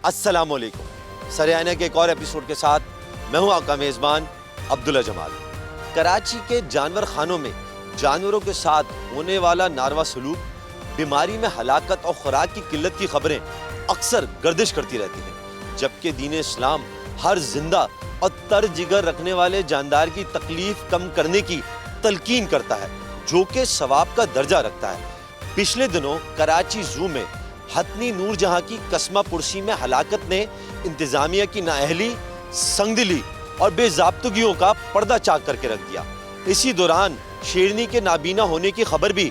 अस्सलाम वालेकुम। सरेआना के एक और एपिसोड के साथ मैं हूं आपका मेज़बान अब्दुल्ला जमाल। कराची के जानवर खानों में जानवरों के साथ होने वाला नारवा सलूक, बीमारी में हलाकत और खुराक की किल्लत की खबरें अक्सर गर्दिश करती रहती हैं, जबकि दीन इस्लाम हर जिंदा और तर जिगर रखने वाले जानदार की तकलीफ कम करने की तलकीन करता है, जो कि सवाब का दर्जा रखता है। पिछले दिनों कराची ज़ू में हथनी नूर जहां की कस्मा पुरसी में हलाकत ने इंतजामिया की नाअहली, संगदिली और बेज़ाब्तगियों का पर्दा चाक करके रख दिया। इसी दौरान शेरनी के नाबीना होने की खबर भी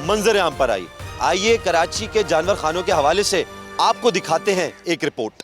मंजर आम पर आई। आइए कराची के जानवर खानों के हवाले से आपको दिखाते हैं एक रिपोर्ट।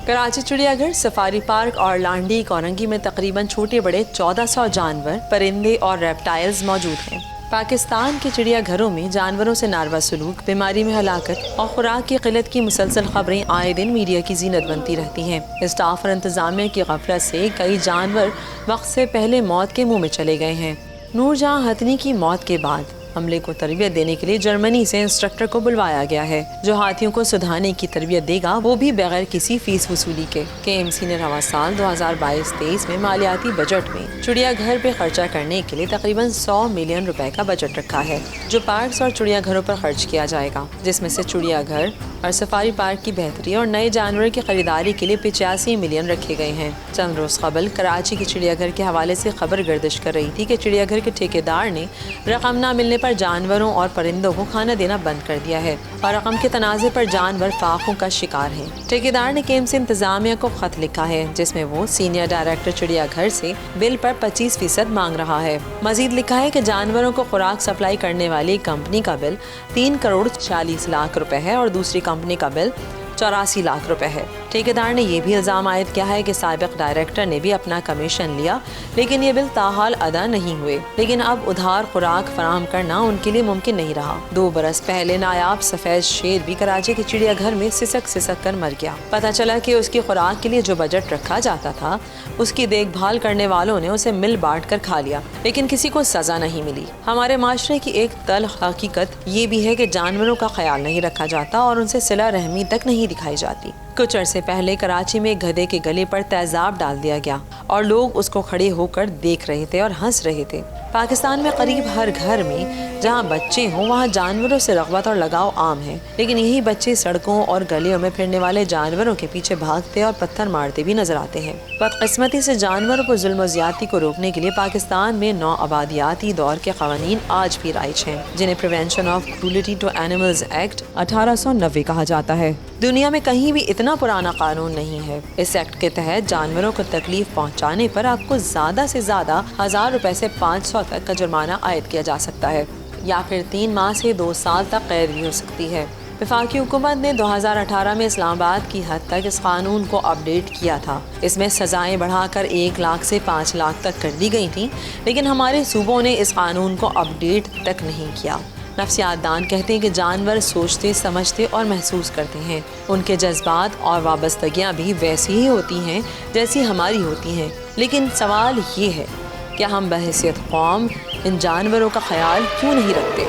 कराची चिड़ियाघर, सफारी पार्क और लांडी कोरंगी में तकरीबन छोटे बड़े 1400 जानवर, परिंदे और रेप्टाइल्स मौजूद हैं। पाकिस्तान के चिड़ियाघरों में जानवरों से नारवा सलूक, बीमारी में हलाकत और खुराक की किल्लत की मुसलसल खबरें आए दिन मीडिया की जीनत बनती रहती हैं। स्टाफ और इंतजामिया की गफलत से कई जानवर वक्त से पहले मौत के मुंह में चले गए हैं। नूरजहां हथनी की मौत के बाद अमले को तरबियत देने के लिए जर्मनी से इंस्ट्रक्टर को बुलवाया गया है, जो हाथियों को सुधारने की तरबियत देगा, वो भी बगैर किसी फीस वसूली के। KMC ने रवा साल 2022-23 में मालियाती बजट में चिड़ियाघर पे खर्चा करने के लिए तकरीबन 100 मिलियन रुपए का बजट रखा है, जो पार्क्स और चिड़ियाघरों पर खर्च किया जाएगा, जिसमें से चिड़ियाघर और सफारी पार्क की बेहतरी और नए जानवर की खरीदारी के लिए 85 मिलियन रखे गए हैं। चंद रोज कबल कराची के चिड़ियाघर के हवाले से खबर गर्दिश कर रही थी कि चिड़ियाघर के ठेकेदार ने रकम न मिलने पर जानवरों और परिंदों को खाना देना बंद कर दिया है और रकम के तनाज़े पर जानवर फाकों का शिकार हैं। ठेकेदार ने KMC इंतजामिया को खत लिखा है, जिसमें वो सीनियर डायरेक्टर चिड़ियाघर से बिल पर 25% मांग रहा है। मजीद लिखा है कि जानवरों को खुराक सप्लाई करने वाली कंपनी का बिल 3 करोड़ 40 लाख रुपए है और दूसरी कंपनी का बिल 84 लाख रुपए है। ठेकेदार ने यह भी इल्ज़ाम आयद किया है कि साबिक डायरेक्टर ने भी अपना कमीशन लिया, लेकिन ये बिल ताहाल अदा नहीं हुए। लेकिन अब उधार खुराक फराहम करना उनके लिए मुमकिन नहीं रहा। 2 बरस पहले नायाब सफेद शेर भी कराची के चिड़ियाघर में सिसक कर मर गया। पता चला कि उसकी खुराक के लिए जो बजट रखा जाता था, उसकी देखभाल करने वालों ने उसे मिल बांट कर खा लिया, लेकिन किसी को सजा नहीं मिली। हमारे माशरे की एक तल्ख हकीकत ये भी है कि जानवरों का ख्याल नहीं रखा जाता और उनसे सिला रहमी तक नहीं दिखाई जाती। कुछ अरसे पहले कराची में गधे के गले पर तेजाब डाल दिया गया और लोग उसको खड़े होकर देख रहे थे और हंस रहे थे। पाकिस्तान में करीब हर घर में जहाँ बच्चे हों, वहाँ जानवरों से रग़बत और लगाव आम है, लेकिन यही बच्चे सड़कों और गलियों में फिरने वाले जानवरों के पीछे भागते और पत्थर मारते भी नजर आते हैं। बदकिस्मती से जानवरों पर जुल्म ज़्यादती को रोकने के लिए पाकिस्तान में 9 आबादियाती दौर के क़वानीन आज भी राइज हैं, जिन्हें prevention of cruelty to animals act 1890 कहा जाता है। दुनिया में कहीं भी इतना पुराना कानून नहीं है। इस एक्ट के तहत जानवरों को तकलीफ पहुंचाने पर आपको ज़्यादा से ज़्यादा 1000 रुपए से 500 तक का जुर्माना आयद किया जा सकता है, या फिर 3 माह से 2 साल तक कैद भी हो सकती है। वफाकी हुकूमत ने 2018 में इस्लामाबाद की हद तक इस कानून को अपडेट किया था। इसमें सजाएं बढ़ाकर 1 लाख से 5 लाख तक कर दी गई थी, लेकिन हमारे सूबों ने इस कानून को अपडेट तक नहीं किया। नफ्सियात दान कहते हैं कि जानवर सोचते, समझते और महसूस करते हैं। उनके जज्बात और वाबस्तगियाँ भी वैसी ही होती हैं जैसी हमारी होती हैं, लेकिन सवाल ये है कि हम बहैसियत कौम इन जानवरों का ख्याल क्यों नहीं रखते।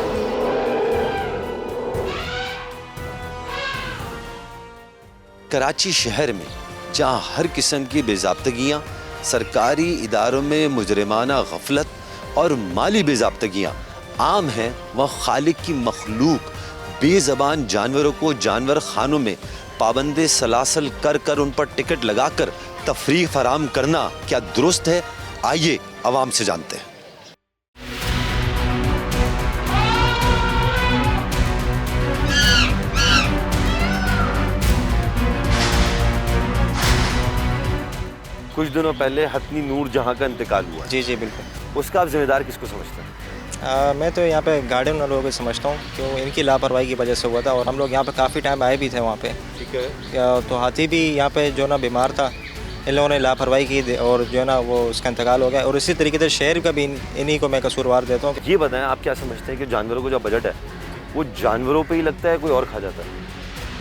कराची शहर में जहाँ हर किस्म की बेज़ाब्तगियाँ, सरकारी इदारों में मुजरिमाना गफलत और माली बेज़ाब्तगियाँ आम हैं, वह खालिक की मखलूक बेज़बान जानवरों को जानवर खानों में पाबंदे सलासल कर उन पर टिकट लगाकर तफरीह फराहम करना क्या दुरुस्त है? आइए अवाम से जानते हैं। कुछ दिनों पहले हथनी नूर जहां का इंतकाल हुआ। जी बिल्कुल। उसका आप जिम्मेदार किसको समझते हैं? मैं तो यहाँ पे गार्डन वालों को समझता हूँ कि वो इनकी लापरवाही की वजह से हुआ था, और हम लोग यहाँ पे काफ़ी टाइम आए भी थे वहाँ पे। ठीक है। तो हाथी भी यहाँ पे जो ना बीमार था, इन लोगों ने लापरवाही की और जो है ना वो उसका इंतकाल हो गया। और इसी तरीके से शहर का भी इन्हीं को मैं कसूरवार देता हूँ। ये बताएं, आप क्या समझते हैं कि जानवरों को जो बजट है वो जानवरों पे ही लगता है, कोई और खा जाता है?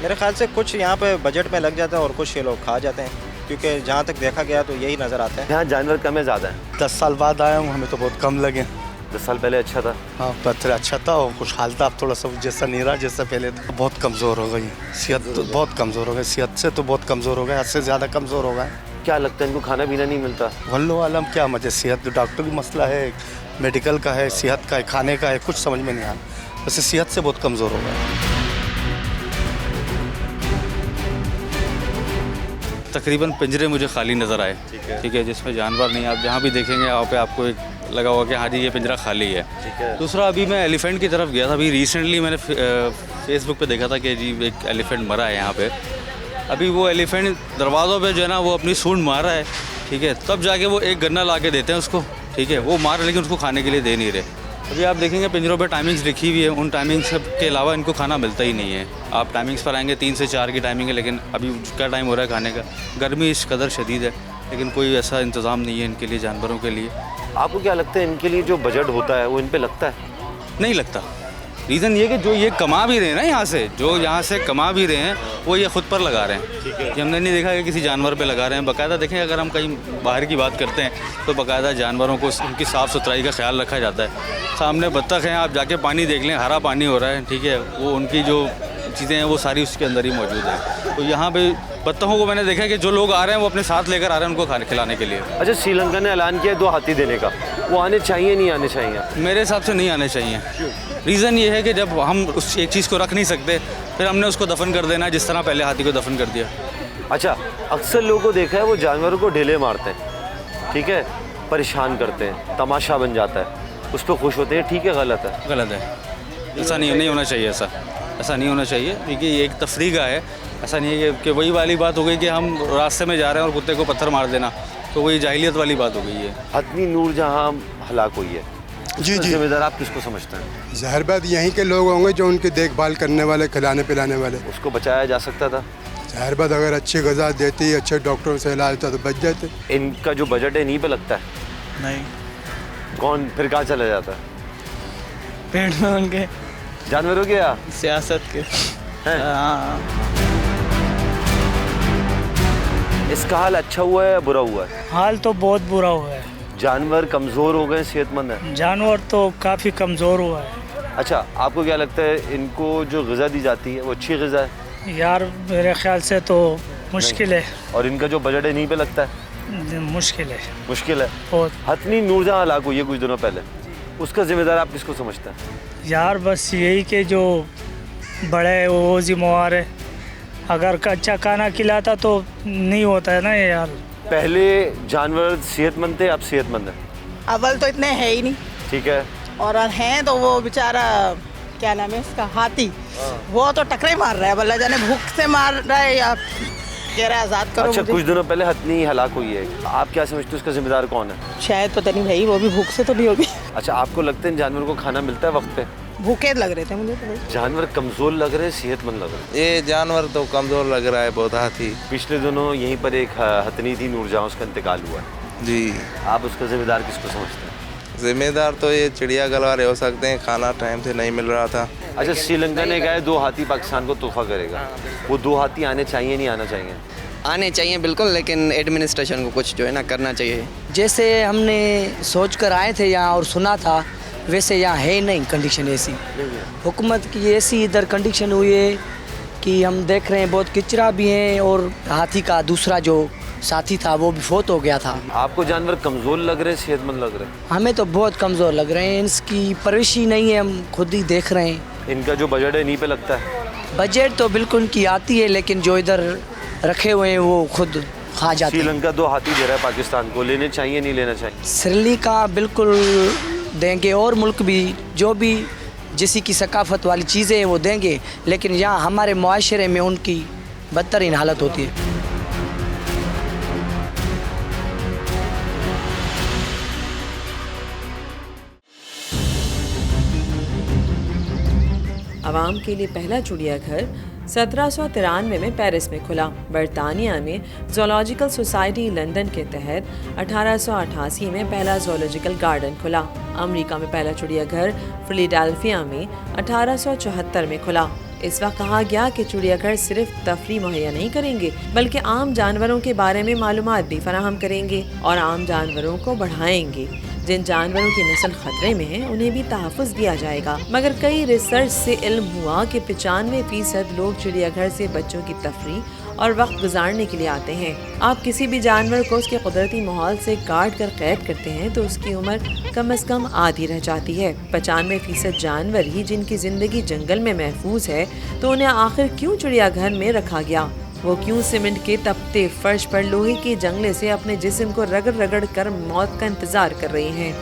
मेरे ख्याल से कुछ यहाँ पे बजट में लग जाता है और कुछ ये लोग खा जाते हैं, क्योंकि जहाँ तक देखा गया तो यही नज़र आता है। यहाँ जानवर कम है ज़्यादा है? 10 साल बाद आया हूँ, हमें तो बहुत कम लगे। 10 साल पहले अच्छा था? हाँ पहले अच्छा था और खुशहाल था, अब थोड़ा सा जैसा नहीं रहा जैसा पहले था। बहुत कमज़ोर हो गई सेहत, तो बहुत कमज़ोर हो गई सेहत से, तो बहुत कमज़ोर हो गए, हद से ज़्यादा कमज़ोर हो गए। क्या लगता है इनको खाना पीना नहीं मिलता? वल्लो आलम क्या मजे, सेहत डॉक्टर की मसला है, मेडिकल का है, सेहत का है, खाने का है, कुछ समझ में नहीं आ रहा। वैसे सेहत से बहुत कमज़ोर हो गए। तकरीबन पिंजरे मुझे खाली नज़र आए, ठीक है, जिसमें जानवर नहीं। आप जहाँ भी देखेंगे वहाँ पे आपको एक लगा होगा कि हाँ जी ये पिंजरा खाली है। दूसरा, अभी मैं एलिफेंट की तरफ गया था, अभी रिसेंटली मैंने फेसबुक पे देखा था कि जी एक एलिफेंट मरा है यहाँ पे। अभी वो एलिफेंट दरवाज़ों पे जो है ना वो अपनी सूंड मार रहा है, ठीक है, तब जाके वो एक गन्ना ला के देते हैं उसको, ठीक है, वो मार, लेकिन उसको खाने के लिए दे नहीं रहे। अभी आप देखेंगे पिंजरों पे टाइमिंग्स लिखी हुई है, उन टाइमिंग्स के अलावा इनको खाना मिलता ही नहीं है। आप टाइमिंग्स पर आएंगे 3 से 4 की टाइमिंग है, लेकिन अभी क्या टाइम हो रहा है खाने का? गर्मी इस कदर शदीद है, लेकिन कोई ऐसा इंतज़ाम नहीं है इनके लिए, जानवरों के लिए। आपको क्या लगता है इनके लिए जो बजट होता है वो इन पे लगता है? नहीं लगता। रीज़न ये कि जो ये कमा भी रहे हैं ना, यहाँ से जो यहाँ से कमा भी रहे हैं वो ये ख़ुद पर लगा रहे हैं। ये हमने नहीं देखा कि किसी जानवर पे लगा रहे हैं। बाकायदा देखें, अगर हम कहीं बाहर की बात करते हैं तो बाकायदा जानवरों को उनकी साफ़ सुथराई का ख्याल रखा जाता है। सामने बत्तख हैं, आप जाके पानी देख लें, हरा पानी हो रहा है, ठीक है, वो उनकी जो चीज़ें हैं वो सारी उसके अंदर ही मौजूद है। तो यहाँ पे बत्तखों को मैंने देखा कि जो लोग आ रहे हैं वो अपने साथ लेकर आ रहे हैं उनको खाने खिलाने के लिए। अच्छा, श्रीलंका ने ऐलान किया है 2 हाथी देने का, वो आने चाहिए नहीं आने चाहिए? मेरे हिसाब से नहीं आने चाहिए। रीज़न ये है कि जब हम उस एक चीज़ को रख नहीं सकते, फिर हमने उसको दफन कर देना जिस तरह पहले हाथी को दफन कर दिया। अच्छा, अक्सर लोगों को देखा है वो जानवरों को ढेले मारते हैं, ठीक है, परेशान करते हैं, तमाशा बन जाता है, उस पर खुश होते हैं, ठीक है गलत है? गलत है, ऐसा नहीं होना चाहिए, ऐसा नहीं होना चाहिए, क्योंकि ये एक तफरीक है। ऐसा नहीं है कि वही वाली बात हो गई कि हम रास्ते में जा रहे हैं और कुत्ते को पत्थर मार देना, तो वही जाहिलियत वाली बात हो गई है। हथनी नूरजहां हलाक हुई है, जी जी, जिम्मेदार आप किसको समझते हैं? ज़ाहिर बात यहीं के लोग होंगे जो उनकी देखभाल करने वाले, खिलाने पिलाने वाले। उसको बचाया जा सकता था? ज़ाहिर बात अगर अच्छी ग़िज़ा देती, अच्छे डॉक्टरों से इलाज होता तो बच जाते। इनका जो बजट है इन्हीं पे लगता है? नहीं, कौन फिर कहाँ चला जाता है? पेड़ में उनके जानवरों के या सियासत के हैं? हाँ। इसका हाल अच्छा हुआ है या बुरा हुआ है? हाल तो बहुत बुरा हुआ है, जानवर कमज़ोर हो गए, सेहतमंद है? जानवर तो काफ़ी कमज़ोर हुआ है। अच्छा, आपको क्या लगता है इनको जो ग़िज़ा दी जाती है वो अच्छी ग़िज़ा है? यार मेरे ख्याल से तो मुश्किल है। और इनका जो बजट है इन्हीं पे लगता है? मुश्किल है, मुश्किल है। बहुत। हथनी नूरजहां हलाक हुई है कुछ दिनों पहले, उसका जिम्मेदार आप किसको समझते हैं? यार बस यही कि जो बड़े वो जिम्मेवार है, अगर अच्छा खाना खिलाता तो नहीं होता है ना ये यार। पहले जानवर सेहतमंद थे, अब सेहतमंद है? अव्वल तो इतने है ही नहीं, ठीक है, और हैं तो वो बेचारा क्या नाम है इसका, हाथी, वो तो टकरे मार रहा है, बल्ला जाने भूख से मार रहा है या कह रहा है आज़ाद करो अच्छा, मुझे। कुछ दिनों पहले हथनी हलाक हुई है, आप क्या समझते हो उसका जिम्मेदार कौन है? शायद पता नहीं भाई, वो भी भूख से तो नहीं होगी। अच्छा, आपको लगता है इन जानवरों को खाना मिलता है वक्त पे? भूखे लग रहे थे मुझे तो भाई। जानवर कमज़ोर लग रहे हैं, सेहतमंद लग रहे हैं? ये जानवर तो कमज़ोर लग रहा है बहुत। हाथी पिछले दिनों यहीं पर एक हथनी थी नूरजहां, उसका इंतकाल हुआ है जी। आप उसका जिम्मेदार किसको समझते हैं? जिम्मेदार तो ये चिड़ियाघर वाले हो सकते हैं, खाना टाइम से नहीं मिल रहा था। अच्छा, श्रीलंका ने कहा है 2 हाथी पाकिस्तान को तोहफा करेगा, वो 2 हाथी आने चाहिए नहीं आना चाहिए? आने चाहिए बिल्कुल, लेकिन एडमिनिस्ट्रेशन को कुछ जो है ना करना चाहिए। जैसे हमने सोच कर आए थे यहाँ और सुना था, वैसे यहाँ है नहीं कंडीशन ऐसी। हुकूमत की ऐसी इधर कंडीशन हुई है कि हम देख रहे हैं बहुत किचरा भी है, और हाथी का दूसरा जो साथी था वो भी फौत हो गया था। आपको जानवर कमज़ोर लग रहे हैं, सेहतमंद लग रहे हैं? हमें तो बहुत कमज़ोर लग रहे हैं, इसकी परवरिश ही नहीं है, हम खुद ही देख रहे हैं। इनका जो बजट है इन्हीं पे लगता है? बजट तो बिल्कुल इनकी आती है, लेकिन जो इधर रखे हुए हैं वो खुद खा जाते हैं। श्रीलंका 2 हाथी दे रहा है पाकिस्तान को, लेने चाहिए नहीं लेना चाहिए? श्रीलंका बिल्कुल देंगे, और मुल्क भी जो भी जिसी की सकाफत वाली चीज़ें हैं वो देंगे, लेकिन यहाँ हमारे मुआशरे में उनकी बदतरीन हालत होती है। आवाम के लिए पहला चिड़ियाघर 1793 में पेरिस में खुला। बरतानिया में ज़ूलॉजिकल सोसाइटी लंदन के तहत 1888 में पहला ज़ूलॉजिकल गार्डन खुला। अमेरिका में पहला चिड़ियाघर फिलाडेल्फिया में 1874 में खुला। इस वक्त कहा गया कि चिड़ियाघर सिर्फ तफरी मुहैया नहीं करेंगे, बल्कि आम जानवरों के बारे में मालूमात भी फराहम करेंगे और आम जानवरों को बढ़ाएंगे। जिन जानवरों की नस्ल खतरे में है उन्हें भी तहफ़्फ़ुज़ दिया जाएगा। मगर कई रिसर्च से इल्म हुआ कि 95% लोग चिड़ियाघर से बच्चों की तफरीह और वक्त गुजारने के लिए आते हैं। आप किसी भी जानवर को उसके कुदरती माहौल से काट कर कैद करते हैं तो उसकी उम्र कम से कम आधी रह जाती है। 95% जानवर ही जिनकी ज़िंदगी जंगल में महफूज है, तो उन्हें आखिर क्यों चिड़ियाघर में रखा गया? वो क्यों सीमेंट के तपते फर्श पर लोहे के जंगले से अपने जिस्म को रगड़ रगड़ कर मौत का इंतजार कर रहे हैं?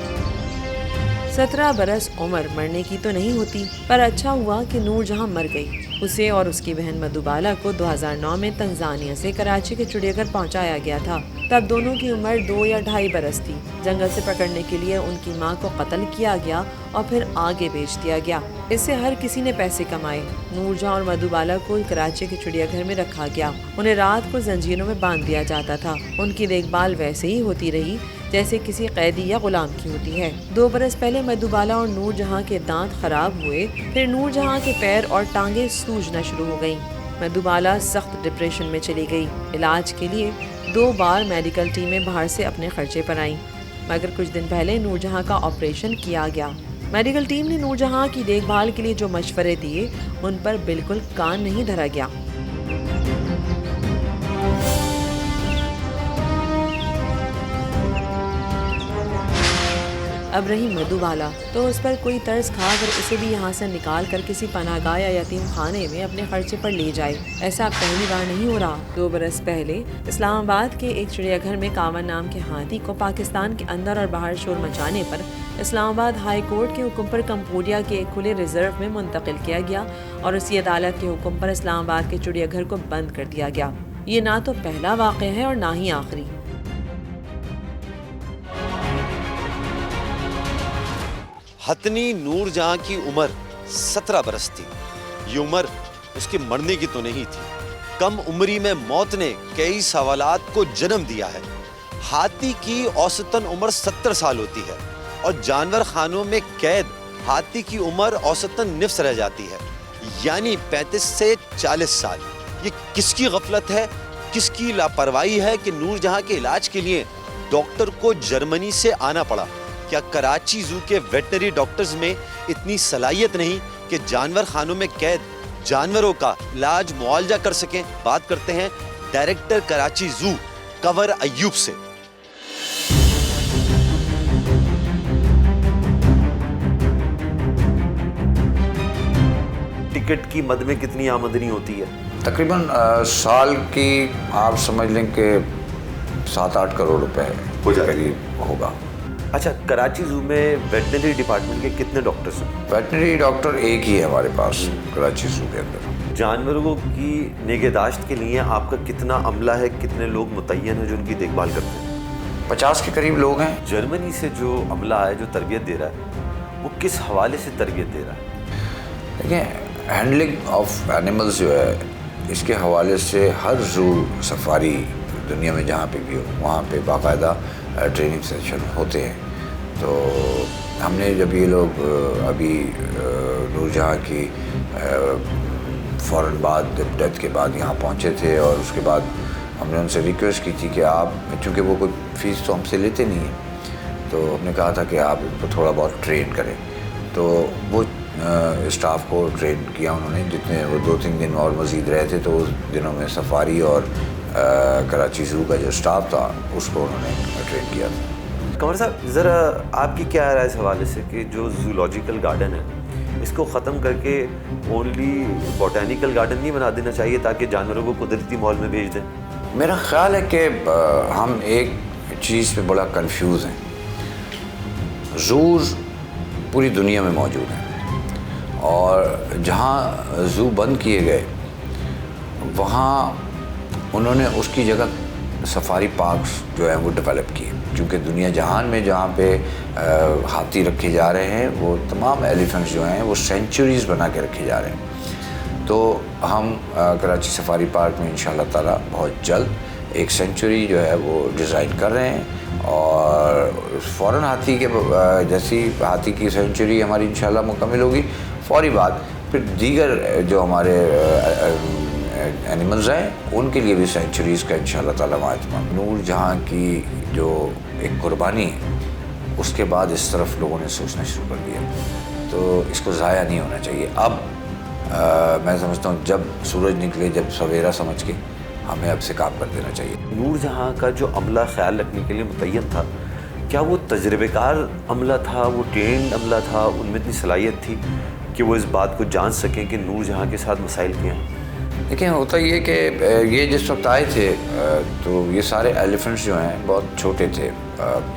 17 बरस उम्र मरने की तो नहीं होती, पर अच्छा हुआ कि नूरजहां मर गई। उसे और उसकी बहन मधुबाला को 2009 में तंजानिया से कराची के चिड़ियाघर पहुंचाया गया था। तब दोनों की उम्र 2 या 2.5 बरस थी। जंगल से पकड़ने के लिए उनकी मां को कत्ल किया गया और फिर आगे बेच दिया गया। इससे हर किसी ने पैसे कमाए। नूरजहां और मधुबाला को कराची के चिड़ियाघर में रखा गया। उन्हें रात को जंजीरों में बांध दिया जाता था। उनकी देखभाल वैसे ही होती रही जैसे किसी कैदी या गुलाम की होती है। 2 बरस पहले मधुबाला और नूरजहां के दांत खराब हुए, फिर नूरजहां के पैर और टांगे सूजना शुरू हो गईं। मधुबाला सख्त डिप्रेशन में चली गई। इलाज के लिए 2 बार मेडिकल टीमें बाहर से अपने खर्चे पर आईं, मगर कुछ दिन पहले नूरजहां का ऑपरेशन किया गया। मेडिकल टीम ने नूरजहां की देखभाल के लिए जो मशवरे दिए, उन पर बिल्कुल कान नहीं धरा गया। अब रही मधुबाला, तो उस पर कोई तरस खा कर उसे भी यहाँ से निकाल कर किसी पनाहगाह या यतीम खाने में अपने खर्चे पर ले जाए। ऐसा पहली बार नहीं हो रहा। 2 बरस पहले इस्लामाबाद के एक चिड़ियाघर में कावन नाम के हाथी को पाकिस्तान के अंदर और बाहर शोर मचाने पर इस्लामाबाद हाई कोर्ट के हुक्म पर कंबोडिया के एक खुले रिजर्व में मुंतकिल किया गया और उसी अदालत के हुक्म पर इस्लामाबाद के चिड़ियाघर को बंद कर दिया गया। ये ना तो पहला वाक़या है और ना ही आखिरी। हतनी नूरजहां की उम्र 17 बरस थी। ये उम्र उसके मरने की तो नहीं थी। कम उम्री में मौत ने कई सवालात को जन्म दिया है। हाथी की औसतन उम्र 70 साल होती है और जानवर खानों में कैद हाथी की उम्र औसतन निफ्स रह जाती है, यानी 35 से 40 साल। ये किसकी गफलत है, किसकी लापरवाही है कि नूरजहां के इलाज के लिए डॉक्टर को जर्मनी से आना पड़ा? क्या कराची जू के वेटनरी डॉक्टर्स में इतनी सलाहियत नहीं कि जानवर खानों में कैद जानवरों का इलाज मुआवजा कर सकें? बात करते हैं डायरेक्टर कराची जू कंवर अय्यूब से। टिकट की मद में कितनी आमदनी होती है? तकरीबन साल की आप समझ लें कि 7-8 करोड़ रुपए करीब होगा। अच्छा, कराची जू में वेटनरी डिपार्टमेंट के कितने डॉक्टर्स हैं? वेटनरी डॉक्टर एक ही है हमारे पास कराची जू के अंदर। जानवरों की निगहदाश्त के लिए आपका कितना अमला है, कितने लोग मुतय्यन हैं जो उनकी देखभाल करते हैं? 50 के करीब लोग हैं। जर्मनी से जो अमला है, जो तरबियत दे रहा है, वो किस हवाले से तरबियत दे रहा है? देखिए, हैंडलिंग ऑफ एनिमल्स जो है, इसके हवाले से हर जू सफारी दुनिया में जहाँ पे भी हो, वहाँ पे बाकायदा ट्रेनिंग सेशन होते हैं। तो हमने जब ये लोग अभी नूरजहां की फ़ौरन बाद डेथ के बाद यहाँ पहुँचे थे और उसके बाद हमने उनसे रिक्वेस्ट की थी कि आप, चूँकि वो कोई फ़ीस तो हमसे लेते नहीं हैं, तो हमने कहा था कि आप इनको थोड़ा बहुत ट्रेन करें। तो वो स्टाफ को ट्रेन किया उन्होंने, जितने वो 2-3 दिन और मज़ीद रहे थे, तो उस दिनों में सफारी और कराची जू का जो स्टाफ था उसको उन्होंने ट्रेन किया था। कंवर साहब, ज़रा आपकी क्या राय इस हवाले से कि जो जूलॉजिकल गार्डन है, इसको ख़त्म करके ओनली बॉटैनिकल गार्डन नहीं बना देना चाहिए ताकि जानवरों को कुदरती माहौल में भेज दें? मेरा ख़्याल है कि हम एक चीज़ पे बड़ा कंफ्यूज हैं। ज़ूज़ पूरी दुनिया में मौजूद हैं और जहाँ ज़ू बंद किए गए वहाँ उन्होंने उसकी जगह सफारी पार्क्स जो है वो डेवलप किए, क्योंकि दुनिया जहान में जहाँ पे हाथी रखे जा रहे हैं, वो तमाम एलिफेंट्स जो हैं वो सेंचुरीज़ बना के रखे जा रहे हैं। तो हम कराची सफारी पार्क में इंशाल्लाह ताला बहुत जल्द एक सेंचुरी जो है वो डिज़ाइन कर रहे हैं और फ़ौरन हाथी के जैसी हाथी की सेंचुरी हमारी इंशाल्लाह मुकम्मल होगी, फौरी बाद फिर दीगर जो हमारे एनिमल्स हैं उनके लिए भी सेंचुरीज़ का इंशाल्लाह ताला माहतमाम। नूरजहां की जो एक कुर्बानी اس کے بعد اس طرف لوگوں نے سوچنا شروع کر دیا. تو اس کو ضائع نہیں ہونا چاہیے. اب میں سمجھتا ہوں جب سورج نکلے, جب سویرا سمجھ کے ہمیں اب سے کام کر دینا چاہیے. نور جہاں کا جو عملہ خیال رکھنے کے لیے متعین تھا, کیا وہ تجربے کار عملہ تھا, وہ ٹرینڈ عملہ تھا, ان میں اتنی صلاحیت تھی کہ وہ اس بات کو جان سکیں کہ نور جہاں کے ساتھ مسائل کیا ہیں؟ دیکھیں, ہوتا یہ کہ یہ جس وقت آئے تھے تو یہ سارے ایلیفنٹس جو ہیں بہت چھوٹے تھے,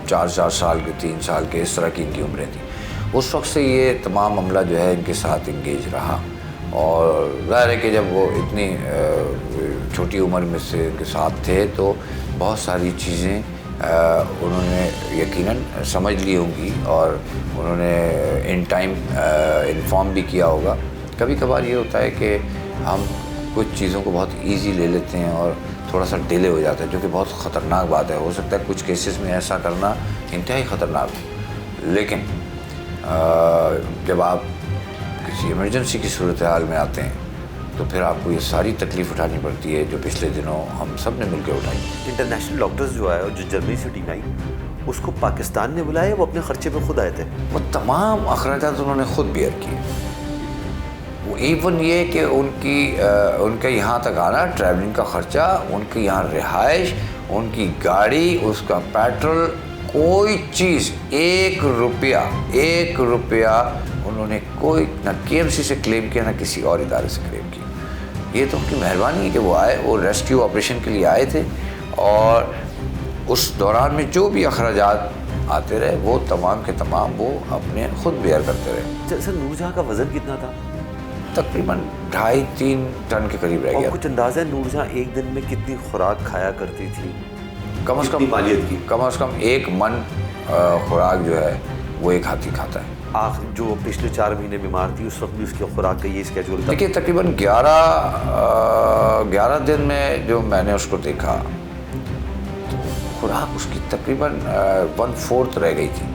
4 سال کے, 3 سال کے, اس طرح کی ان کی عمریں تھیں. اس وقت سے یہ تمام عملہ جو ہے ان کے ساتھ انگیج رہا, اور ظاہر ہے کہ جب وہ اتنی چھوٹی عمر میں سے ان کے ساتھ تھے تو بہت ساری چیزیں انہوں نے یقیناً سمجھ لی ہوں گی, اور انہوں نے ان ٹائم انفارم بھی کیا ہوگا. کبھی کبھار یہ ہوتا ہے کہ ہم کچھ چیزوں کو بہت ایزی لے لیتے ہیں اور تھوڑا سا ڈیلے ہو جاتا ہے, جو کہ بہت خطرناک بات ہے. ہو سکتا ہے کچھ کیسز میں ایسا کرنا انتہائی خطرناک ہو, لیکن جب آپ کسی ایمرجنسی کی صورتحال میں آتے ہیں تو پھر آپ کو یہ ساری تکلیف اٹھانی پڑتی ہے جو پچھلے دنوں ہم سب نے مل کے اٹھائی. انٹرنیشنل ڈاکٹرز جو آئے اور جو جرمنی سے ٹیم آئی, اس کو پاکستان نے بلایا, وہ اپنے خرچے پہ خود آئے تھے؟ وہ تمام اخراجات انہوں نے خود بیئر کیے. وہ ایون یہ کہ ان کا یہاں تک آنا, ٹریولنگ کا خرچہ, ان کی یہاں رہائش, ان کی گاڑی, اس کا پیٹرول, کوئی چیز 1 روپیہ انہوں نے کوئی نہ KMC سے کلیم کیا, نہ کسی اور ادارے سے کلیم کیا. یہ تو ان کی مہربانی ہے کہ وہ آئے, وہ ریسکیو آپریشن کے لیے آئے تھے, اور اس دوران میں جو بھی اخراجات آتے رہے وہ تمام کے تمام وہ اپنے خود بیئر کرتے رہے. سر, نور جہاں کا وزن کتنا تھا؟ تقریباً 2.5-3 ٹن کے قریب رہ گیا. اور کچھ اندازہ ہے نور جہاں ایک دن میں کتنی خوراک کھایا کرتی تھی؟ کم از کم 1 من خوراک جو ہے وہ ایک ہاتھی کھاتا ہے. جو پچھلے 4 مہینے بیمار تھی اس وقت بھی اس کی خوراک کا یہ اسکیجول تھا؟ دیکھیے, تقریباً 11 دن میں جو میں نے اس کو دیکھا تو خوراک اس کی تقریباً 1/4 رہ گئی تھی,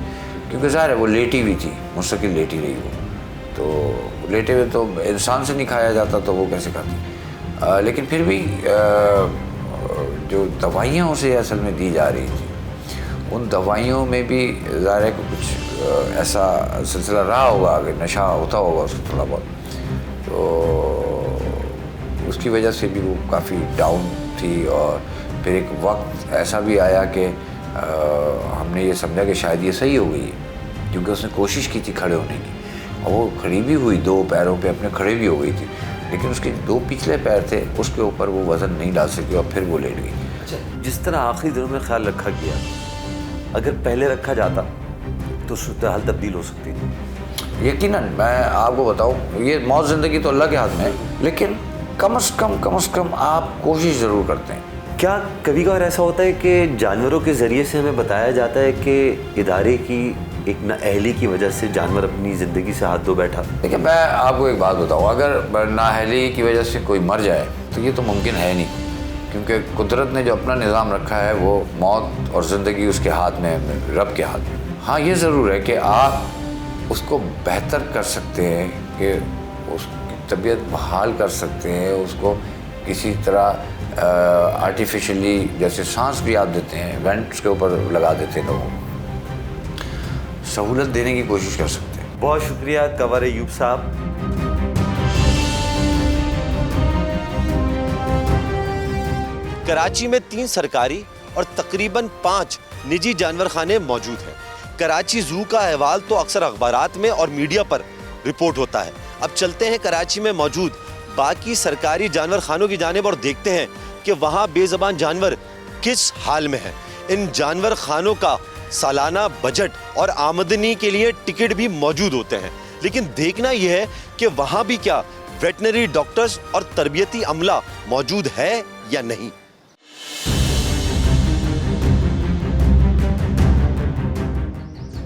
کیونکہ ظاہر ہے وہ لیٹی ہوئی تھی, مستقل لیٹی رہی وہ, تو لیٹے ہوئے تو انسان سے نہیں کھایا جاتا تو وہ کیسے کھاتی. لیکن پھر بھی جو دوائیاں اسے اصل میں دی جا رہی تھیں, ان دوائیوں میں بھی ظاہر ہے کہ کچھ ایسا سلسلہ رہا ہوگا کہ نشہ ہوتا ہوگا اس کو تھوڑا بہت, تو اس کی وجہ سے بھی وہ کافی ڈاؤن تھی. اور پھر ایک وقت ایسا بھی آیا کہ ہم نے یہ سمجھا کہ شاید یہ صحیح ہو گئی ہے, کیونکہ اس نے کوشش کی تھی کھڑے ہونے کی, اور وہ کھڑی بھی ہوئی, 2 پیروں پہ اپنے کھڑے بھی ہو گئی تھی, لیکن اس کے 2 پچھلے پیر تھے, اس کے اوپر وہ وزن نہیں ڈال سکی اور پھر وہ لیٹ گئی. اچھا, جس طرح آخری دنوں میں خیال رکھا گیا, اگر پہلے رکھا جاتا تو صورتحال تبدیل ہو سکتی تھی؟ یقیناً. میں آپ کو بتاؤں, یہ موت زندگی تو اللہ کے ہاتھ میں ہے, لیکن کم از کم آپ کوشش ضرور کرتے ہیں. کیا کبھی کبھار ایسا ہوتا ہے کہ جانوروں کے ذریعے سے ہمیں بتایا جاتا ہے کہ ادارے کی ایک نااہلی کی وجہ سے جانور اپنی زندگی سے ہاتھ دھو بیٹھا؟ دیکھیں, میں آپ کو ایک بات بتاؤں, اگر نااہلی کی وجہ سے کوئی مر جائے تو یہ تو ممکن ہے نہیں, کیونکہ قدرت نے جو اپنا نظام رکھا ہے وہ موت اور زندگی اس کے ہاتھ میں, رب کے ہاتھ میں. ہاں, یہ ضرور ہے کہ آپ اس کو بہتر کر سکتے ہیں, کہ اس کی طبیعت بحال کر سکتے ہیں, اس کو کسی طرح آرٹیفیشلی, جیسے سانس بھی آپ دیتے ہیں, وینٹس کے اوپر لگا دیتے ہیں, لوگوں کو سہولت دینے کی کوشش کر سکتے ہیں. بہت شکریہ کنور ایوب صاحب. کراچی میں 3 سرکاری اور تقریباً 5 نجی جانور خانے موجود ہیں. کراچی زو کا احوال تو اکثر اخبارات میں اور میڈیا پر رپورٹ ہوتا ہے. اب چلتے ہیں کراچی میں موجود باقی سرکاری جانور خانوں کی جانب اور دیکھتے ہیں کہ وہاں بے زبان جانور کس حال میں ہیں. ان جانور خانوں کا سالانہ بجٹ اور آمدنی کے لیے ٹکٹ بھی موجود ہوتے ہیں, لیکن دیکھنا یہ ہے کہ وہاں بھی کیا ویٹنری ڈاکٹرز اور تربیتی عملہ موجود ہے یا نہیں.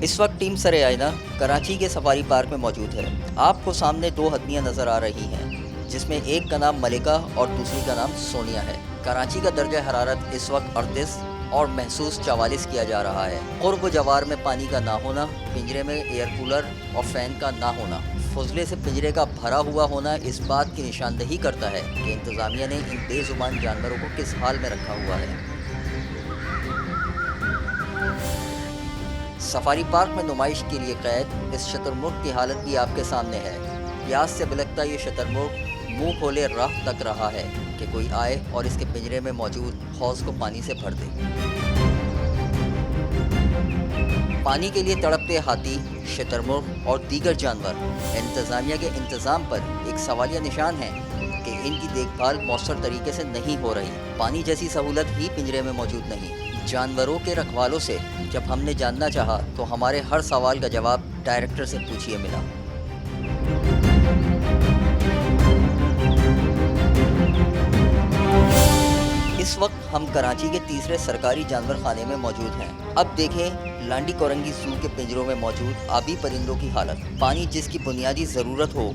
اس وقت ٹیم سر آئینہ کراچی کے سفاری پارک میں موجود ہے. آپ کو سامنے 2 ہتھیاں نظر آ رہی ہیں, جس میں ایک کا نام ملکہ اور دوسری کا نام سونیا ہے. کراچی کا درجہ حرارت اس وقت 38 اور محسوس 44 کیا جا رہا ہے. قرب و جوار میں پانی کا نہ ہونا, پنجرے میں ایئر کولر اور فین کا نہ ہونا, فضلے سے پنجرے کا بھرا ہوا ہونا اس بات کی نشاندہی کرتا ہے کہ انتظامیہ نے ان بے زبان جانوروں کو کس حال میں رکھا ہوا ہے. सफारी पार्क में नुमाइश के लिए कैद इस शतरमुर्ग की हालत भी आपके सामने है। प्यास से बिलखता ये शतरमुर्ग मुंह खोले राह तक रहा है कि कोई आए और इसके पिंजरे में मौजूद हौज को पानी से भर दे। पानी के लिए तड़पते हाथी, शतरमुर्ग और दीगर जानवर इंतज़ामिया के इंतज़ाम पर एक सवालिया निशान है कि इनकी देखभाल मौसर तरीके से नहीं हो रही। पानी जैसी सहूलत ही पिंजरे में मौजूद नहीं। जानवरों के रखवालों से जब हमने जानना चाहा तो हमारे हर सवाल का जवाब डायरेक्टर से पूछिए मिला। इस वक्त हम कराची के तीसरे सरकारी जानवर खाने में मौजूद हैं। अब देखें लांडी कोरंगी ज़ू के पिंजरों में मौजूद आबी परिंदों की हालत। पानी जिसकी बुनियादी ज़रूरत हो,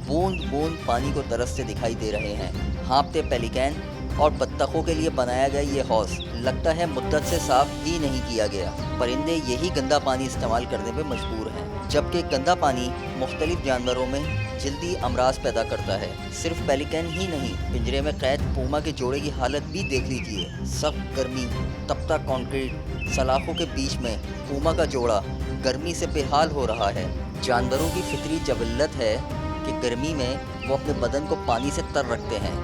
बूंद बूंद पानी को तरसते दिखाई दे रहे हैं। हाँफते पेलिकैन और बत्तखों के लिए बनाया गया ये हौज लगता है मुद्दत से साफ ही नहीं किया गया। परिंदे यही गंदा पानी इस्तेमाल करने पे मजबूर हैं, जबकि गंदा पानी मुख्तलिफ जानवरों में जल्दी अमराज पैदा करता है। सिर्फ पेलिकैन ही नहीं, पिंजरे में कैद पूमा के जोड़े की हालत भी देख लीजिए। सख्त गर्मी, तपता कंक्रीट, सलाखों के बीच में पूमा का जोड़ा गर्मी से बेहाल हो रहा है। जानवरों की फितरी जबल्लत है कि गर्मी में वो अपने बदन को पानी से तर रखते हैं,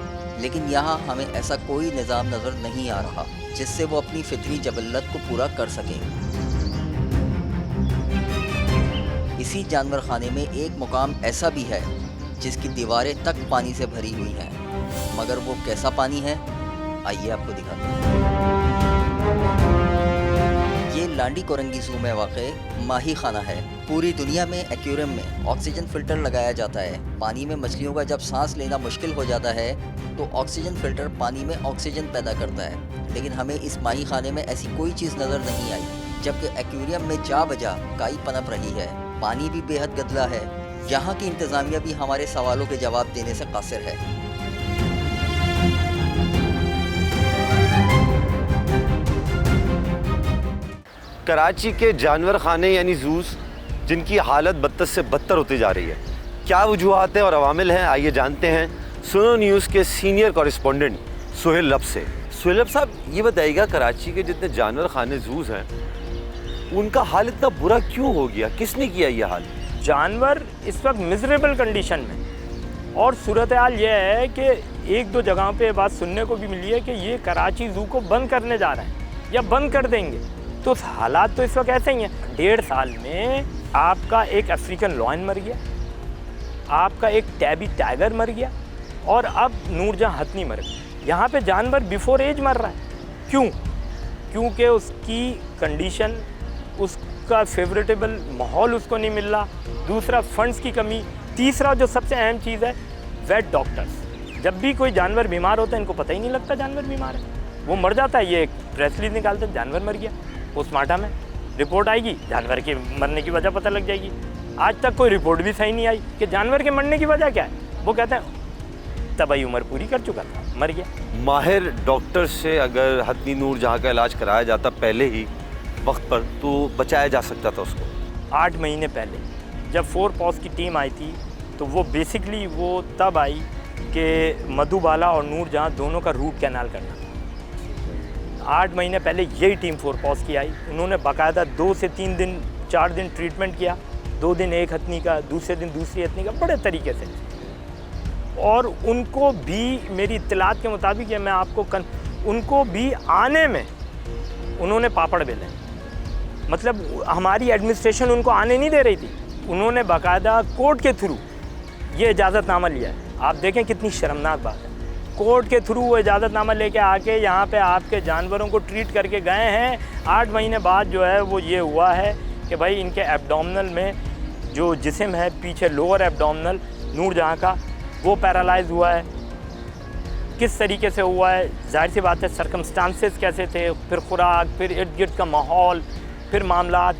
लेकिन यहाँ हमें ऐसा कोई निज़ाम नज़र नहीं आ रहा जिससे वो अपनी फितरी जबल्लत को पूरा कर सकें। इसी जानवर खाने में एक मुकाम ऐसा भी है जिसकी दीवारें तक पानी से भरी हुई हैं, मगर वो कैसा पानी है आइए आपको दिखाते हैं। ये लांडी कोरंगी ज़ू में वाक़े माही खाना है। पूरी दुनिया में एक्वेरियम में ऑक्सीजन फ़िल्टर लगाया जाता है। पानी में मछलियों का जब सांस लेना मुश्किल हो जाता है तो ऑक्सीजन फ़िल्टर पानी में ऑक्सीजन पैदा करता है, लेकिन हमें इस माही खाने में ऐसी कोई चीज़ नज़र नहीं आई, जबकि एक्वेरियम में जा बजा काई पनप रही है। पानी भी बेहद गदला है। यहाँ की इंतज़ामिया भी हमारे सवालों के जवाब देने से कासिर है। कराची के जानवर खाने यानी ज़ूज़ जिनकी हालत बदतर से बदतर होती जा रही है, क्या वजूहात हैं और अवामिल हैं, आइए जानते हैं सुनो न्यूज़ के सीनियर कॉरेस्पॉन्डेंट सुहेल लब से। सुहेल लब साहब, ये बताइएगा कराची के जितने जानवर खाने ज़ूज़ हैं उनका हाल इतना बुरा क्यों हो गया, किसने किया ये हाल? जानवर इस वक्त मिजरेबल कंडीशन में, और सूरत हाल ये है कि एक दो जगहों पे बात सुनने को भी मिली है कि ये कराची ज़ू को बंद करने जा रहे हैं या बंद कर देंगे। तो हालात तो इस वक्त ऐसे ही हैं। 1.5 साल में आपका एक अफ्रीकन लॉयन मर गया, आपका एक टैबी टाइगर मर गया, और अब नूरजहाँ हथनी मर गई। यहाँ पे जानवर बिफोर एज मर रहा है। क्यों? क्योंकि उसकी कंडीशन, उसका फेवरेटेबल माहौल उसको नहीं मिल रहा। दूसरा फंड्स की कमी। तीसरा जो सबसे अहम चीज़ है वेट डॉक्टर्स। जब भी कोई जानवर बीमार होता है इनको पता ही नहीं लगता जानवर बीमार है, वो मर जाता है। ये एक प्रेस रिलीज निकालते हैं जानवर मर गया, पोस्टमार्टम में रिपोर्ट आएगी, जानवर के मरने की वजह पता लग जाएगी। आज तक कोई रिपोर्ट भी सही नहीं आई कि जानवर के मरने की वजह क्या है। वो कहते हैं तबाही उम्र पूरी कर चुका था, मर गया। माहिर डॉक्टर से अगर हथनी नूरजहाँ का इलाज कराया जाता पहले ही वक्त पर तो बचाया जा सकता था उसको। 8 महीने पहले जब 4 पॉज की टीम आई थी तो वो बेसिकली वो तब आई कि मधुबाला और नूरजहाँ दोनों का रूट कैनाल करना। 8 महीने पहले यही टीम 4 पॉज की आई। उन्होंने बाकायदा 2 से 3 दिन 4 दिन ट्रीटमेंट किया, 2 दिन एक हथनी का, दूसरे दिन दूसरी हथनी का, बड़े तरीके से। और उनको भी मेरी इत्तलात के मुताबिक मैं आपको उनको भी आने में उन्होंने पापड़ बेले, मतलब हमारी एडमिनिस्ट्रेशन उनको आने नहीं दे रही थी। उन्होंने बाकायदा कोर्ट के थ्रू ये इजाज़तनामा लिया है। आप देखें कितनी शर्मनाक बात है। कोर्ट के थ्रू वो इजाज़तनामा लेके आके यहाँ पे आपके जानवरों को ट्रीट करके गए हैं। 8 महीने बाद जो है वो ये हुआ है कि भाई इनके एब्डोमिनल में जो जिस्म है पीछे लोअर एब्डोमिनल नूरजहाँ का वो पैरालाइज हुआ है। किस तरीके से हुआ है, जाहिर सी बात है सरकमस्टांसेस कैसे थे, फिर खुराक, फिर इर्द गिर्द का माहौल, फिर मामलात,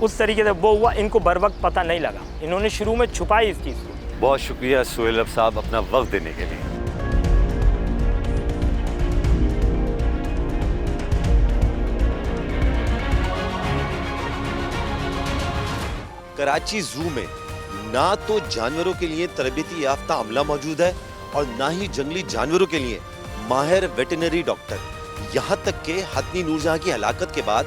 उस तरीके से वो हुआ। इनको बर वक्त पता नहीं लगा, इन्होंने शुरू में छुपाई इस चीज़ को। बहुत शुक्रिया सुहेल साहब अपना वक्त देने के लिए। कराची ज़ू में ना तो जानवरों के लिए तरबियती याफ्ता अमला मौजूद है और ना ही जंगली जानवरों के लिए माहिर वेटरनरी डॉक्टर। यहाँ तक कि हथनी नूरजहाँ की हलाकत के बाद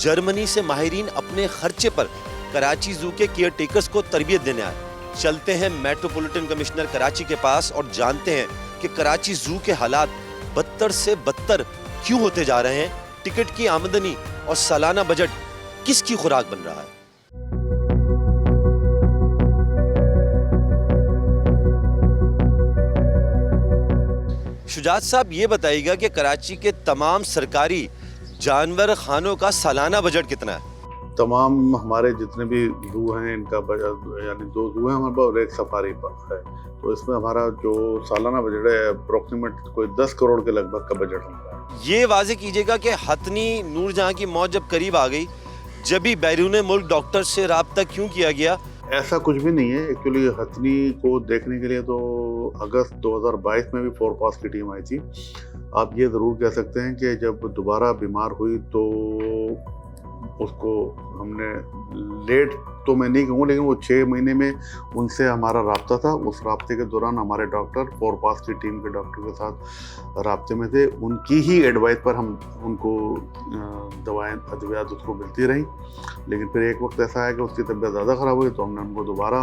जर्मनी से माहिरीन अपने खर्चे पर कराची जू के केयर टेकर्स को तरबियत देने आए। चलते हैं मेट्रोपॉलिटन कमिश्नर कराची के पास और जानते हैं कि कराची जू के हालात बदतर से बदतर क्यों होते जा रहे हैं, टिकट की आमदनी और सालाना बजट किसकी खुराक बन रहा है। शुजात साहब, ये बताइएगा कि कराची के तमाम सरकारी जानवर खानों का सालाना बजट कितना है? तमाम हमारे जितने भी जू हैं इनका बजट, यानी 2 जू हैं हमारे पास और एक सफारी पार्क है, तो इसमें हमारा जो सालाना बजट है अप्रोक्सीमेट कोई 10 करोड़ के लगभग का बजट होता है। ये वाजे कीजिएगा कि हथनी नूरजहां की मौत जब करीब आ गई, जब भी बैरून मुल्क डॉक्टर से राब्ता क्यों किया गया? ऐसा कुछ भी नहीं है। एक्चुअली हथनी को देखने के लिए तो अगस्त 2022 में भी 4 पास की टीम आई थी। आप ये ज़रूर कह सकते हैं कि जब दोबारा बीमार हुई तो उसको हमने लेट तो मैं नहीं कहूँ, लेकिन वो 6 महीने में उनसे हमारा राब्ता था। उस राब्ते के दौरान हमारे डॉक्टर 4 पास की टीम के डॉक्टर के साथ राब्ते में थे। उनकी ही एडवाइस पर हम उनको दवाएं अद्वियात उसको मिलती रहीं, लेकिन फिर एक वक्त ऐसा है कि उसकी तबीयत ज़्यादा ख़राब हुई तो हमने उनको दोबारा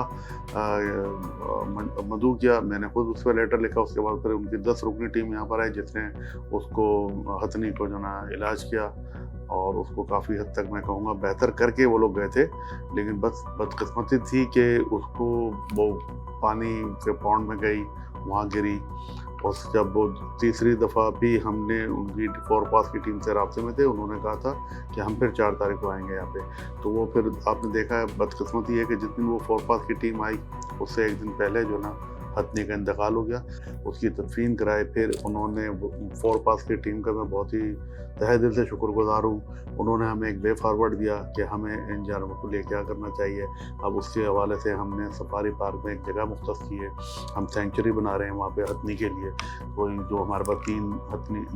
मदऊ किया। मैंने खुद उस पर लेटर लिखा। उसके बाद फिर उनकी 10 रुकनी टीम यहाँ पर आई जिसने उसको हथनी को जो ना इलाज किया और उसको काफ़ी हद तक मैं कहूँगा बेहतर करके वो लोग गए थे। लेकिन बस बदकिस्मती थी कि उसको वो पानी के पौंड में गई, वहाँ गिरी, और जब वो तीसरी दफ़ा भी हमने उनकी 4 पास की टीम से राब्ते में थे, उन्होंने कहा था कि हम फिर 4 तारीख को आएंगे यहाँ पे। तो वो फिर आपने देखा है बदकिस्मती है कि जिस दिन वो 4 पास की टीम आई उससे एक दिन पहले जो ना हथनी का इंतकाल हो गया। उसकी तदफीन कराए। फिर उन्होंने 4 पास की टीम का मैं बहुत ही तहे दिल से शुक्रगुजार हूँ। उन्होंने हमें एक वे फॉरवर्ड दिया कि हमें इन जानवरों को लिए क्या करना चाहिए। अब उसके हवाले से हमने सफारी पार्क में एक जगह मुख्तस की है। हम सेंचुरी बना रहे हैं वहाँ पे हथनी के लिए। कोई जो हमारे पास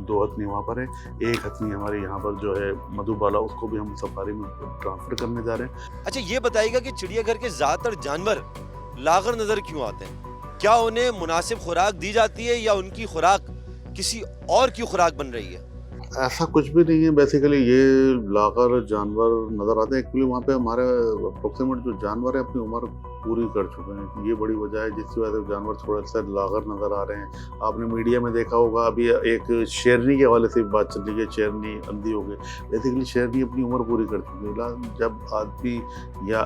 2 हथनी वहाँ पर है, एक हथनी हमारे यहाँ पर जो है मधुबाला, उसको भी हम सफारी में ट्रांसफ़र करने जा रहे हैं। अच्छा, ये बताइएगा कि चिड़ियाघर के ज़्यादातर जानवर लागर नज़र क्यों आते हैं? क्या उन्हें मुनासिब खुराक दी जाती है या उनकी खुराक किसी और की खुराक बन रही है? ऐसा कुछ भी नहीं है। बेसिकली ये लागर जानवर नज़र आते हैं। एक्चुअली वहाँ पे हमारे अप्रोक्सीमेट जो जानवर हैं अपनी उम्र पूरी कर चुके हैं। ये बड़ी वजह है जिसकी वजह से जानवर थोड़ा सा लागर नज़र आ रहे हैं। आपने मीडिया में देखा होगा, अभी एक शेरनी के हवाले से बात चल रही है, शेरनी अंधी हो गई। बेसिकली शेरनी अपनी उम्र पूरी कर चुकी है। जब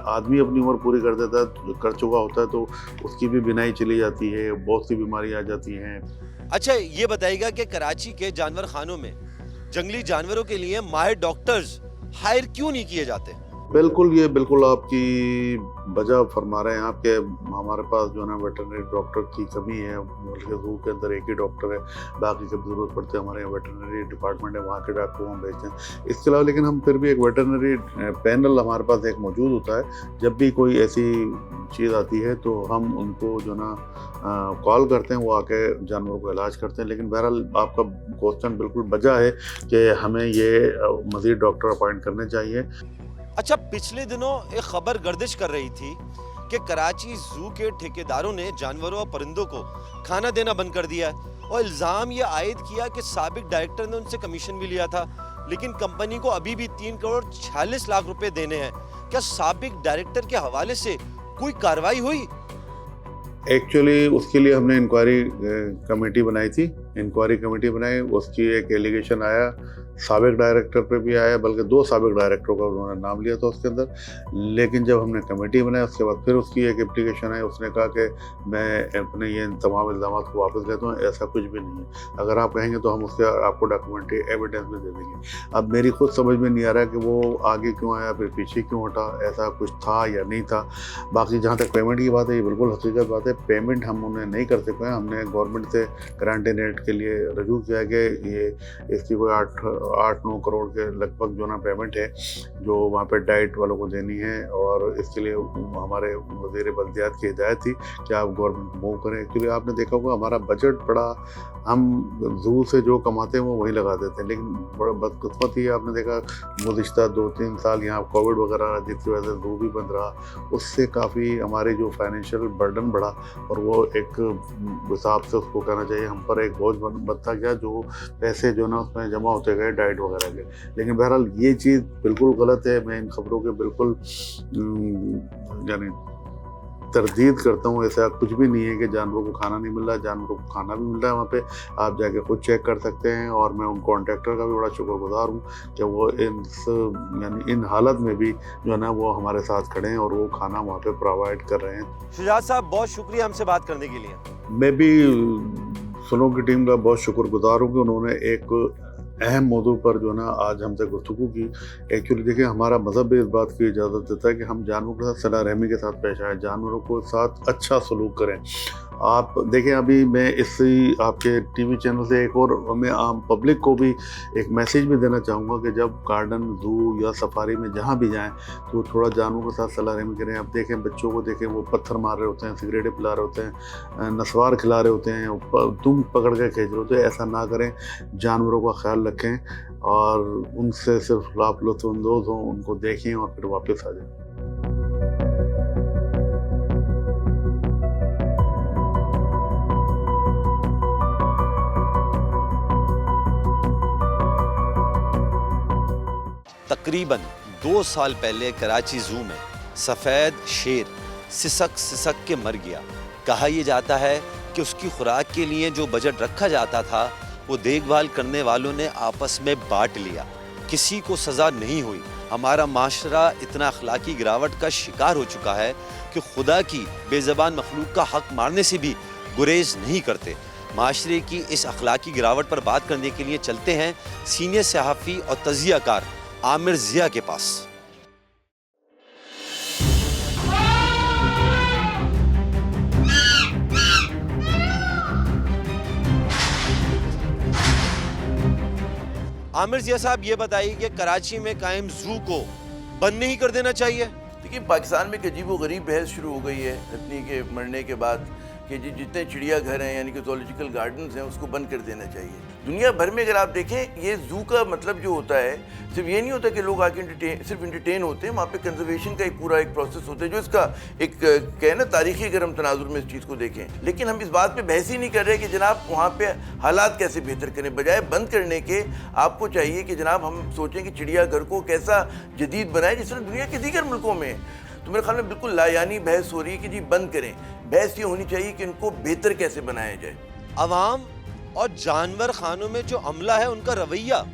आदमी अपनी उम्र पूरी कर चुका होता है तो उसकी भी बिनाई चली जाती है, बहुत सी बीमारियाँ आ जाती हैं। अच्छा, ये बताइएगा कि कराची के जानवर खानों में जंगली जानवरों के लिए माहिर डॉक्टर्स हायर क्यों नहीं किए जाते? बिल्कुल आपकी वजह फरमा रहे हैं आप कि हमारे पास जो है ना वेटरनरी डॉक्टर की कमी है। बल्कि जू के अंदर एक ही डॉक्टर है, बाकी जब ज़रूरत पड़ती है हमारे यहाँ वेटरनरी डिपार्टमेंट है, वहाँ के डॉक्टर को हम भेजते हैं। इसके अलावा लेकिन हम फिर भी एक वेटरनरी पैनल हमारे पास एक मौजूद होता है। जब भी कोई ऐसी चीज़ आती है तो हम उनको जो ना कॉल करते हैं, वो आके जानवरों को इलाज करते हैं। लेकिन बहरहाल आपका क्वेश्चन बिल्कुल वजह है कि हमें ये मज़ीद डॉक्टर अपॉइंट करने चाहिए। अच्छा, पिछले दिनों एक खबर गर्दिश कर रही थी कि कराची जू के ठेकेदारों ने जानवरों और परिंदों को खाना देना बंद कर दिया है और इल्ज़ाम ये आयद किया कि साबिक डायरेक्टर ने उनसे कमीशन भी लिया था, लेकिन कंपनी को अभी भी 3 करोड़ 46 लाख रुपए देने हैं। क्या साबिक डायरेक्टर के हवाले से कोई कार्रवाई हुई? एक्चुअली उसके लिए हमने इंक्वायरी कमेटी बनाई थी। इंक्वायरी कमेटी बनाई, उसकी एक एलिगेशन आया, साबिक डायरेक्टर पे भी आया, बल्कि 2 साबिक डायरेक्टरों का उन्होंने नाम लिया था उसके अंदर। लेकिन जब हमने कमेटी बनाई उसके बाद फिर उसकी एक एप्लीकेशन आई, उसने कहा कि मैं अपने ये तमाम इल्ज़ाम को वापस लेता हूँ। ऐसा कुछ भी नहीं है। अगर आप कहेंगे तो हम उसके आपको डॉक्यूमेंट्री एविडेंस भी दे देंगे। अब मेरी खुद समझ में नहीं आ रहा कि वो आगे क्यों आया फिर पीछे क्यों हटा, ऐसा कुछ था या नहीं था। बाकी जहाँ तक पेमेंट की बात है, ये बिल्कुल हकीकत बात है। पेमेंट हम उन्हें नहीं कर सके हैं। हमने गवर्नमेंट से गारंटी रेट के लिए रजू किया कि ये इसकी कोई 8-9 करोड़ के लगभग जो ना पेमेंट है जो वहाँ पे डाइट वालों को देनी है, और इसके लिए हमारे वज़ीर बल्दियात की हिदायत थी कि आप गवर्नमेंट मूव करें। एक्चुअली आपने देखा होगा हमारा बजट बड़ा, हम जू से जो कमाते हैं वो वहीं लगा देते हैं। लेकिन बड़ा बदकिस्मत ही आपने देखा गुज़िश्ता 2-3 साल यहाँ कोविड वगैरह जिसकी वजह से जू भी बंद रहा, उससे काफ़ी हमारे जो फाइनेंशियल बर्डन बढ़ा और वो एक हिसाब से उसको कहना चाहिए हम पर एक बोझ बनता गया। जो पैसे जो ना उसमें जमा होते गए डाइट वगैरह के। लेकिन बहरहाल ये चीज़ बिल्कुल गलत है, मैं इन खबरों के बिल्कुल यानी तरदीद करता हूँ। ऐसा कुछ भी नहीं है कि जानवरों को खाना नहीं मिल रहा है, जानवरों को खाना भी मिल रहा है वहाँ पे, आप जाके खुद चेक कर सकते हैं। और मैं उन कॉन्ट्रैक्टर का भी बड़ा शुक्रगुजार हूँ कि वो इन हालत में भी जो है ना वो हमारे साथ खड़े हैं और वो खाना वहाँ पे प्रोवाइड कर रहे हैं। शुजात साहब बहुत शुक्रिया हमसे बात करने के लिए। मैं भी सुनो की टीम का बहुत शुक्रगुजार हूँ कि उन्होंने एक अहम मौजू पर जो है ना आज हमसे गुफ्तगू की। एक्चुअली देखिए हमारा मज़हब भी इस बात की इजाज़त देता है कि हम जानवरों के साथ सलाह रहमी के साथ पेश आए, जानवरों को साथ अच्छा सलूक करें। आप देखें अभी मैं इसी आपके टीवी चैनल से एक और मैं आम पब्लिक को भी एक मैसेज भी देना चाहूँगा कि जब गार्डन, जू या सफारी में जहाँ भी जाएँ तो थोड़ा जानवरों के साथ सलाह रहमी करें। आप देखें बच्चों को देखें, वो पत्थर मार रहे होते हैं, सिगरेटें पिला रहे होते हैं, नस्वार खिला रहे होते हैं, तुम पकड़ के खींच रहे होते हैं। ऐसा ना करें, जानवरों का ख्याल रखें और उनसे सिर्फ आप लुत्फ़अंदोज़ हों, उनको देखें और फिर वापस आ जाएं। तकरीबन 2 साल पहले कराची ज़ू में सफ़ेद शेर सिसक के मर गया। कहा यह जाता है कि उसकी खुराक के लिए जो बजट रखा जाता था वो देखभाल करने वालों ने आपस में बांट लिया, किसी को सज़ा नहीं हुई। हमारा माशरा इतना अखलाकी गिरावट का शिकार हो चुका है कि खुदा की बेज़बान मखलूक का हक मारने से भी गुरेज नहीं करते। माशरे की इस अखलाकी गिरावट पर बात करने के लिए चलते हैं सीनियर सहाफ़ी और तज़ियाकार आमिर ज़िया के पास। आमिर ज़िया साहब ये बताइए कि कराची में कायम ज़ू को बंद नहीं कर देना चाहिए? देखिए पाकिस्तान में एक अजीब-ओ-गरीब बहस शुरू हो गई है रत्नी के मरने के बाद कि जितने चिड़िया घर हैं यानी कि ज़ूलॉजिकल गार्डन्स हैं उसको बंद कर देना चाहिए। दुनिया भर में अगर आप देखें ये ज़ू का मतलब जो होता है सिर्फ ये नहीं होता कि लोग आके सिर्फ इंटरटेन होते हैं, वहाँ पे कंजर्वेशन का एक पूरा एक प्रोसेस होता है जो इसका एक कहे ना तारीखी अगर हम तनाजुर में इस चीज़ को देखें। लेकिन हम इस बात पे बहस ही नहीं कर रहे कि जनाब वहाँ पे हालात कैसे बेहतर करें। बजाय बंद करने के आपको चाहिए कि जनाब हम सोचें कि चिड़ियाघर को कैसा जदीद बनाए जिस तरह दुनिया के दीगर मुल्कों में। तो मेरे ख्याल में बिल्कुल लायानी बहस हो रही है कि जी बंद करें। बहस ये होनी चाहिए कि इनको बेहतर कैसे बनाया जाए। अवाम और जानवर खानों में जो अमला है उनका रवैया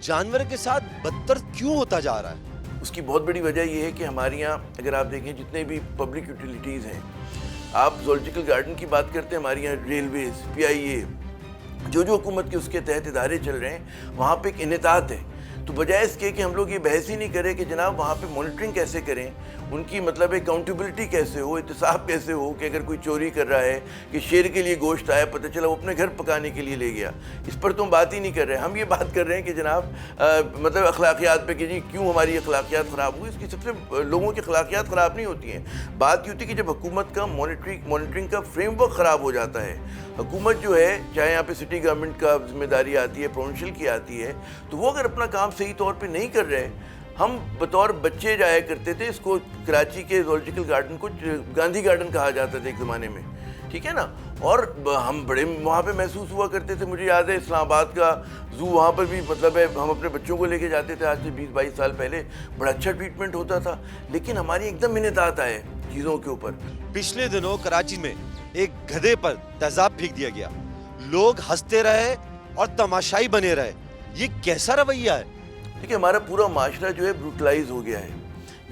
जानवर के साथ बदतर क्यों होता जा रहा है? उसकी बहुत बड़ी वजह यह है कि हमारे यहाँ अगर आप देखें जितने भी पब्लिक यूटिलिटीज़ हैं, आप ज़ूलॉजिकल गार्डन की बात करते हैं, हमारे यहाँ रेलवेज़, PIA जो हुकूमत के उसके तहत इदारे चल रहे हैं वहाँ पे एक इनेतात है। तो बजाय इसके कि हम लोग ये बहस ही नहीं करें कि जनाब वहाँ पे मॉनिटरिंग कैसे करें, उनकी मतलब अकाउंटेबिलिटी कैसे हो, एहतसाब कैसे हो कि अगर कोई चोरी कर रहा है कि शेर के लिए गोश्त आया, पता चला वो अपने घर पकाने के लिए ले गया, इस पर तो हम बात ही नहीं कर रहे हैं। हम ये बात कर रहे हैं कि जनाब मतलब अखलाकियात पे कि जी क्यों हमारी अखलाकियात ख़राब हुई। इसकी सबसे लोगों की अखलाकियात ख़राब नहीं होती हैं, बात ये होती है कि जब हुकूमत का मॉनिटरिंग का फ्रेमवर्क ख़राब हो जाता है। हुकूमत जो है चाहे यहाँ पे सिटी गवर्नमेंट का जिम्मेदारी आती है, प्रोविंशियल की आती है, तो वो अगर अपना काम सही तौर पे नहीं कर रहे, हम बतौर बच्चे जाया करते थे, इसको कराची के ज़ूलॉजिकल गार्डन को गांधी गार्डन कहा जाता था एक ज़माने में, ठीक है ना। और हम बड़े वहाँ पे महसूस हुआ करते थे। मुझे याद है इस्लामाबाद का ज़ू, वहाँ पर भी मतलब है हम अपने बच्चों को लेके जाते थे, आज से 20-22 साल पहले, बड़ा अच्छा ट्रीटमेंट होता था। लेकिन हमारी एकदम इनेतात आए चीज़ों के ऊपर। पिछले दिनों कराची में एक गधे पर तेजाब फेंक दिया गया, लोग हंसते रहे और तमाशाई बने रहे। ये कैसा रवैया है? देखिए हमारा पूरा माशरा जो है ब्रूटलाइज हो गया है।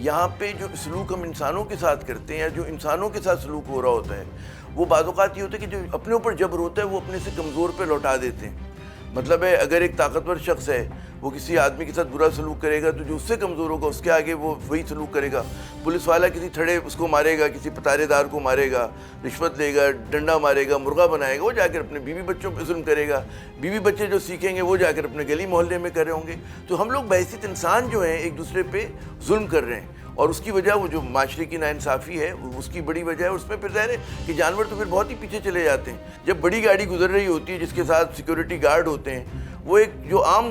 यहाँ पे जो सलूक हम इंसानों के साथ करते हैं या जो इंसानों के साथ सलूक हो रहा होता है वो बाज़-औक़ात ये होता है कि जो अपने ऊपर जबर होता है वो अपने से कमज़ोर पे लौटा देते हैं। मतलब है अगर एक ताकतवर शख्स है वो किसी आदमी के साथ बुरा सलूक करेगा तो जो उससे कमज़ोर होगा उसके आगे वो वही सलूक करेगा। पुलिस वाला किसी थड़े उसको मारेगा, किसी पतारेदार को मारेगा, रिश्वत लेगा, डंडा मारेगा, मुर्गा बनाएगा, वो जाकर अपने बीवी बच्चों पर जुल्म करेगा। बीवी बच्चे जो सीखेंगे वो जाकर अपने गली मोहल्ले में कर रहे होंगे। तो हम लोग बहैसियत इंसान जो हैं एक दूसरे पे जुल्म कर रहे हैं और उसकी वजह वो जो माशरे की नाइंसाफ़ी है उसकी बड़ी वजह है। उसमें फिर ज़ाहिर है कि जानवर तो फिर बहुत ही पीछे चले जाते हैं। जब बड़ी गाड़ी गुजर रही होती है जिसके साथ सिक्योरिटी गार्ड होते हैं, वो एक जो आम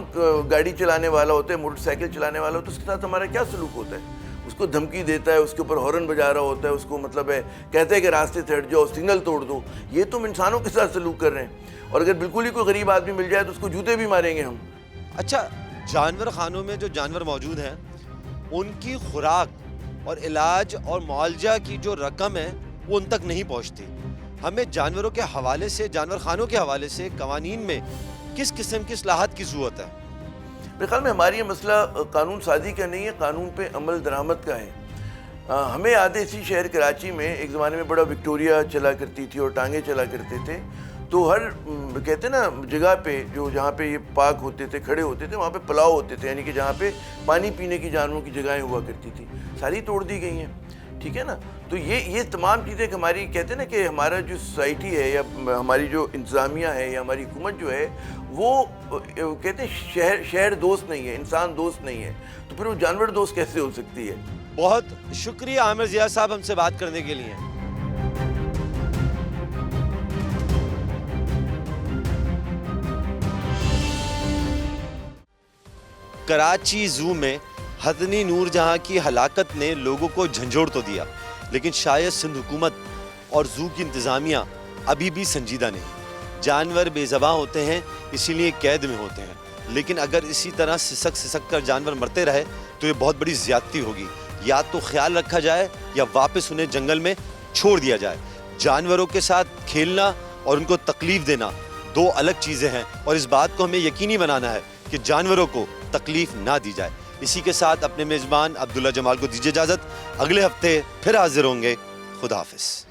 गाड़ी चलाने वाला होता है, मोटरसाइकिल चलाने वाला होता है, उसके साथ हमारा क्या सलूक होता है? उसको धमकी देता है, उसके ऊपर हॉर्न बजा रहा होता है, उसको मतलब है कहते हैं कि रास्ते से हट जाओ, सिग्नल तोड़ दो। ये तो हम इंसानों के साथ सलूक कर रहे हैं। और अगर बिल्कुल ही कोई गरीब आदमी मिल जाए तो उसको जूते भी मारेंगे हम। اچھا جانور خانوں میں جو جانور موجود ہیں ان کی خوراک اور علاج اور معالجہ کی جو رقم ہے وہ ان تک نہیں پہنچتی. ہمیں جانوروں کے حوالے سے، جانور خانوں کے حوالے سے قوانین میں کس قسم کی اصلاحات کی ضرورت ہے؟ میرے خیال میں ہماری یہ مسئلہ قانون سازی کا نہیں ہے، قانون پہ عمل درآمد کا ہے. ہمیں یاد ہے اسی شہر کراچی میں ایک زمانے میں بڑا وکٹوریا چلا کرتی تھی اور ٹانگیں چلا کرتے تھے، تو ہر کہتے ہیں نا جگہ پہ جو جہاں پہ یہ پارک ہوتے تھے، کھڑے ہوتے تھے، وہاں پہ پلاؤ ہوتے تھے، یعنی کہ جہاں پہ پانی پینے کی جانوروں کی جگہیں ہوا کرتی تھی، ساری توڑ دی گئی ہیں. ٹھیک ہے نا. تو یہ تمام چیزیں ہماری کہتے ہیں نا کہ ہمارا جو سوسائٹی ہے یا ہماری جو انتظامیہ ہے یا ہماری حکومت جو ہے وہ کہتے ہیں شہر دوست نہیں ہے، انسان دوست نہیں ہے، تو پھر وہ جانور دوست کیسے ہو سکتی ہے؟ بہت شکریہ عامر ضیاء صاحب ہم سے بات کرنے کے لیے. کراچی زو میں حتنی نور جہاں کی ہلاکت نے لوگوں کو جھنجھوڑ تو دیا، لیکن شاید سندھ حکومت اور زو کی انتظامیہ ابھی بھی سنجیدہ نہیں. جانور بے زباں ہوتے ہیں اسی لیے قید میں ہوتے ہیں، لیکن اگر اسی طرح سسک کر جانور مرتے رہے تو یہ بہت بڑی زیادتی ہوگی. یا تو خیال رکھا جائے یا واپس انہیں جنگل میں چھوڑ دیا جائے. جانوروں کے ساتھ کھیلنا اور ان کو تکلیف دینا دو الگ چیزیں ہیں، اور اس بات کو ہمیں یقینی بنانا ہے کہ جانوروں کو تکلیف نہ دی جائے. اسی کے ساتھ اپنے میزبان عبداللہ جمال کو دیجیے اجازت. اگلے ہفتے پھر حاضر ہوں گے. خدا حافظ.